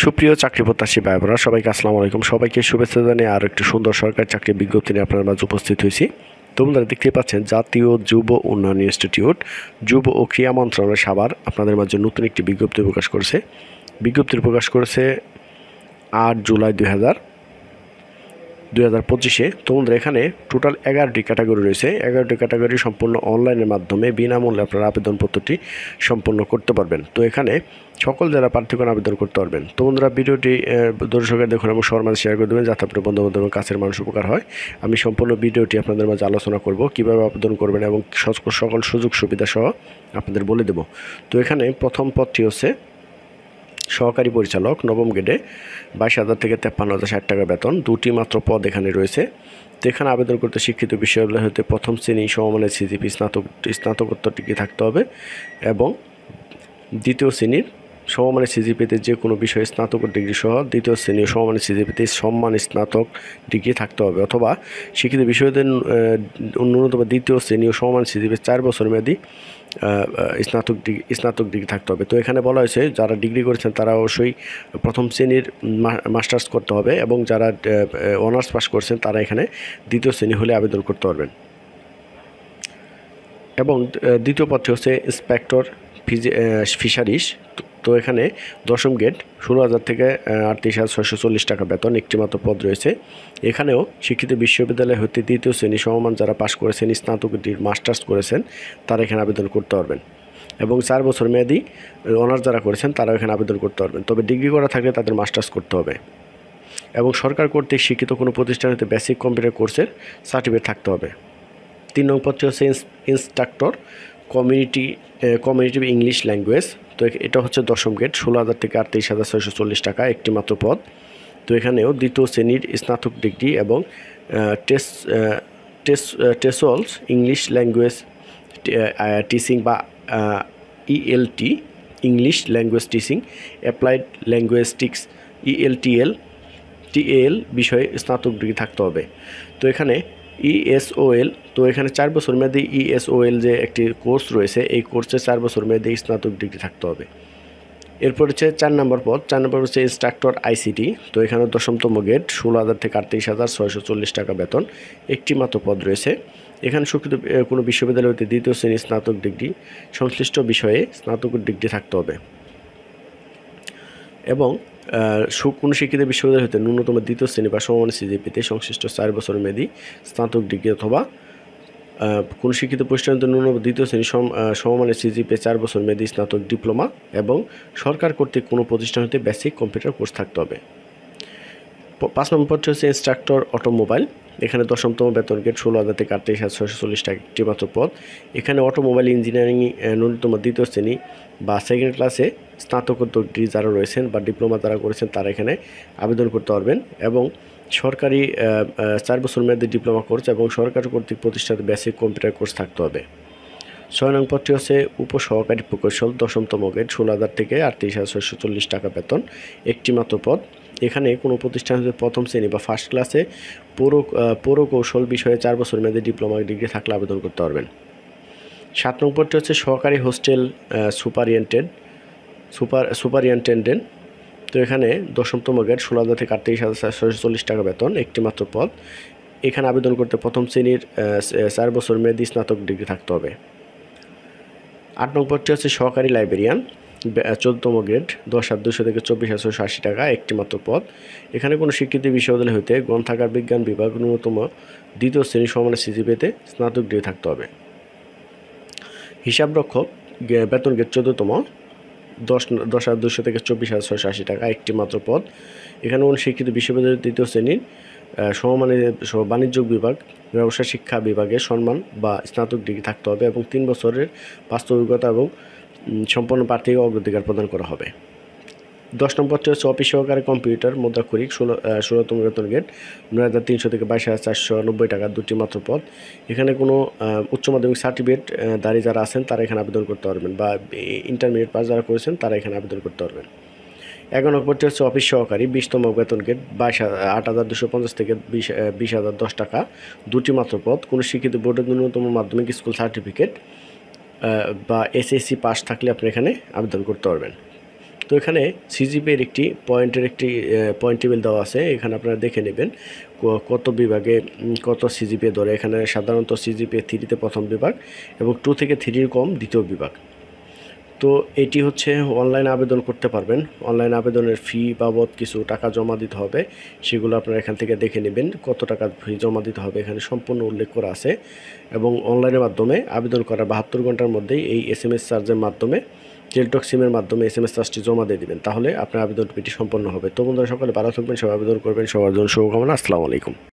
সুপ্রিয় চাকরি প্রত্যাশী ভাই বোনেরা সবাইকে আসসালামু আলাইকুম। সবাইকে শুভেচ্ছা জানিয়ে আরও একটি সুন্দর সরকারি চাকরির বিজ্ঞপ্তি নিয়ে আপনার মাঝে উপস্থিত হয়েছি। তোমরা দেখতেই পাচ্ছেন জাতীয় যুব উন্নয়ন ইনস্টিটিউট যুব ও ক্রীড়া মন্ত্রণালয় সাভার আপনাদের মাঝে নতুন একটি বিজ্ঞপ্তি প্রকাশ করেছে। বিজ্ঞপ্তি প্রকাশ করেছে 8 জুলাই 2025-এ। তোমাদের এখানে টোটাল 11টি ক্যাটাগরি রয়েছে। 11টি ক্যাটাগরি সম্পূর্ণ অনলাইনের মাধ্যমে বিনামূল্যে আপনারা আবেদনপত্রটি সম্পন্ন করতে পারবেন। তো এখানে সকল যারা প্রার্থীগণ আবেদন করতে পারবেন। তো বন্ধুরা ভিডিওটি দর্শকের দেখুন এবং সবার মাঝে শেয়ার করে দেবেন যাতে আপনার বন্ধুবান্ধব এবং কাছের মানুষ উপকার হয়। আমি সম্পূর্ণ ভিডিওটি আপনাদের মাঝে আলোচনা করব কীভাবে আবেদন করবেন এবং সকল সুযোগ সুবিধা সহ আপনাদের বলে দেব। তো এখানে প্রথম পদটি হচ্ছে সহকারী পরিচালক, নবম গ্রেডে 22,000 থেকে 53,060 টাকা বেতন। দুটি মাত্র পদ এখানে রয়েছে। তো এখানে আবেদন করতে শিক্ষিত বিশ্ববিদ্যালয় হতে প্রথম শ্রেণী সমমানের সিজিপি স্নাতকোত্তর ডিগ্রি থাকতে হবে এবং দ্বিতীয় শ্রেণীর সমমানের সিজিপিতে যে কোনো বিষয়ে স্নাতক ডিগ্রি সহ দ্বিতীয় শ্রেণী সমমানের সিজিপিতে সম্মান স্নাতক ডিগ্রি থাকতে হবে, অথবা শিক্ষিত বিশ্ববিদ্যালয়ের ন্যূনতম দ্বিতীয় শ্রেণী ও সমমান সিজিপি 4 বছর মেয়াদী স্নাতক ডিগ্রি থাকতে হবে। তো এখানে বলা হয়েছে যারা ডিগ্রি করেছেন তারা অবশ্যই প্রথম শ্রেণীর মাস্টার্স করতে হবে এবং যারা অনার্স পাস করছেন তারা এখানে দ্বিতীয় শ্রেণী হলে আবেদন করতে পারবেন। এবং দ্বিতীয় পদটি হচ্ছে ইন্সপেক্টর ফিশারিজ। তো এখানে দশম গ্রেড 16,000 থেকে 38,640 টাকা বেতন, একটি মাত্র পদ রয়েছে। এখানেও শিক্ষিত বিশ্ববিদ্যালয় হতে দ্বিতীয় শ্রেণী সমমান যারা পাশ করেছেন স্নাতক ডিগ্রি মাস্টার্স করেছেন তারা এখানে আবেদন করতে পারবেন এবং 4 বছর মেয়াদী অনার্স যারা করেছেন তারাও এখানে আবেদন করতে পারবেন। তবে ডিগ্রি করা থাকলে তাদের মাস্টার্স করতে হবে এবং সরকার কর্তৃক স্বীকৃত কোনো প্রতিষ্ঠান হতে বেসিক কম্পিউটার কোর্সের সার্টিফিকেট থাকতে হবে। 3 নং পদটি হচ্ছে ইন্সট্রাক্টর কমিউনিটিভ ইংলিশ ল্যাঙ্গুয়েজ। তো এটা হচ্ছে দশম গ্রেড 16,000 থেকে 38,640 টাকা, একটি মাত্র পদ। তো এখানেও দ্বিতীয় শ্রেণীর স্নাতক ডিগ্রি এবং টেসলস ইংলিশ ল্যাঙ্গুয়েজ টিচিং বা ELT English language teaching applied linguistics TL বিষয়ে স্নাতক ডিগ্রি থাকতে হবে। তো এখানে ইএসওএল, তো এখানে 4 বছর মেয়াদী ইএসওএল যে একটি কোর্স রয়েছে এই কোর্সে 4 বছর মেয়াদী স্নাতক ডিগ্রি থাকতে হবে। এরপর হচ্ছে 4 নম্বর পদ, 4 নম্বর হচ্ছে ইন্সট্রাক্টর আইসিটি। তো এখানে দশমতম গ্রেড 16,000 থেকে 38,640 টাকা বেতন, একটি মাত্র পদ রয়েছে। এখানে স্বীকৃত কোনো বিশ্ববিদ্যালয় হতে দ্বিতীয় শ্রেণীর স্নাতক ডিগ্রি সংশ্লিষ্ট বিষয়ে স্নাতক ডিগ্রি থাকতে হবে এবং কোনো শিক্ষিত বিশ্ববিদ্যালয় হতে ন্যূনতম দ্বিতীয় শ্রেণী বা সমমানের সিজিপিতে সংশ্লিষ্ট 4 বছর মেয়াদী স্নাতক ডিগ্রি অথবা কোনো শিক্ষিত প্রতিষ্ঠান হতে ন্যূনতম দ্বিতীয় শ্রেণী সমমানের সিজিপিতে 4 বছর মেয়াদী স্নাতক ডিপ্লোমা এবং সরকার কর্তৃক কোনো প্রতিষ্ঠান হতে বেসিক কম্পিউটার কোর্স থাকতে হবে। 5 নম্বর পদটি হচ্ছে ইন্সট্রাক্টর অটোমোবাইল। এখানে দশমতম বেতন গ্রেড 16,000 থেকে 38,640 টাকা, একটি মাত্র পদ। এখানে অটোমোবাইল ইঞ্জিনিয়ারিং ন্যূনতম দ্বিতীয় শ্রেণী বা সেকেন্ড ক্লাসে স্নাতকোত্তর ডিগ্রি যারা রয়েছেন বা ডিপ্লোমা যারা করেছেন তারা এখানে আবেদন করতে পারবেন এবং সরকারি 4 বছর মেয়াদী ডিপ্লোমা কোর্স এবং সরকার কর্তৃক প্রতিষ্ঠিত বেসিক কম্পিউটার কোর্স থাকতে হবে। 6 নং পদটি হচ্ছে উপসহকারী প্রকৌশল, দশমতম গ্রেড 16,000 থেকে 38,640 টাকা বেতন, একটি মাত্র পদ। এখানে কোনো প্রতিষ্ঠান হতে প্রথম শ্রেণী বা ফার্স্ট ক্লাসে পৌরকৌশল বিষয়ে 4 বছর মেয়াদী ডিপ্লোমা ডিগ্রি থাকলে আবেদন করতে পারবেন। 7 নং পদটি হচ্ছে সহকারী হোস্টেল সুপারিনটেন্ডেন্ট। তো এখানে দশমতম গ্রেড 16,000 থেকে 38,640 টাকা বেতন, একটি মাত্র পদ। এখানে আবেদন করতে প্রথম শ্রেণীর 4 বছর মেয়াদী স্নাতক ডিগ্রি থাকতে হবে। 8 নং পদটি হচ্ছে সহকারী লাইব্রেরিয়ান, 14তম গ্রেড 10,200 থেকে 24,680 টাকা, একটি মাত্র পদ। এখানে কোনো স্বীকৃত বিশ্ববিদ্যালয় হতে গ্রন্থাগার বিজ্ঞান বিভাগ ন্যূনতম দ্বিতীয় শ্রেণী সমানের সিজিপিতে স্নাতক ডিগ্রি থাকতে হবে। হিসাবরক্ষক বেতন গ্রেড 14তম 10,200 থেকে 24,680 টাকা, একটি মাত্র পদ। এখানে কোনো শিক্ষিত বিশ্ববিদ্যালয়ের তৃতীয় শ্রেণীর সমমানের বাণিজ্য বিভাগ ব্যবসা শিক্ষা বিভাগে সম্মান বা স্নাতক ডিগ্রি থাকতে হবে এবং 3 বছরের বাস্তব অভিজ্ঞতা এবং সম্পন্ন প্রার্থীকে অগ্রাধিকার প্রদান করা হবে। 10 নম্বরটি হচ্ছে অফিস সহকারী কম্পিউটার মুদ্রাক্ষরিক 16তম বেতন গ্রেড 9,300 থেকে 22,490 টাকা, দুটি মাত্র পদ। এখানে কোনো উচ্চ মাধ্যমিক সার্টিফিকেট দাঁড়িয়ে যারা আছেন তারা এখানে আবেদন করতে পারবেন বা ইন্টারমিডিয়েট পাস যারা করেছেন তারা এখানে আবেদন করতে পারবেন। 11 নম্বরটি হচ্ছে অফিস সহকারী 20তম বেতন গ্রেড 8,250 থেকে 20,010 টাকা, দুটি মাত্র পদ। কোনো শিক্ষিত বোর্ডের ন্যূনতম মাধ্যমিক স্কুল সার্টিফিকেট বা এসএসসি পাস থাকলে আপনি এখানে আবেদন করতে পারবেন। তো এখানে সিজিপির একটি পয়েন্ট টেবিল দেওয়া আছে, এখানে আপনারা দেখে নেবেন কত বিভাগে কত সিজিপিএ ধরে। এখানে সাধারণত সিজিপিএ 3-তে প্রথম বিভাগ এবং 2 থেকে 3-র কম দ্বিতীয় বিভাগ। তো এটি হচ্ছে অনলাইনে আবেদন করতে পারবেন। অনলাইন আবেদনের ফি বাবদ কিছু টাকা জমা দিতে হবে, সেগুলো আপনারা এখান থেকে দেখে নেবেন কত টাকা ফি জমা দিতে হবে, এখানে সম্পূর্ণ উল্লেখ করা আছে। এবং অনলাইনের মাধ্যমে আবেদন করার 72 ঘন্টার মধ্যেই এই SMS চার্জের মাধ্যমে টেলটক সিমের মাধ্যমে SMS চার্জটি জমা দিয়ে দেবেন, তাহলে আপনার আবেদনটি সম্পন্ন হবে। তো বন্ধুরা সকলে ভালো থাকবেন, সবাই আবেদন করবেন, সবার জন্য শুভকামনা। আসসালামু আলাইকুম।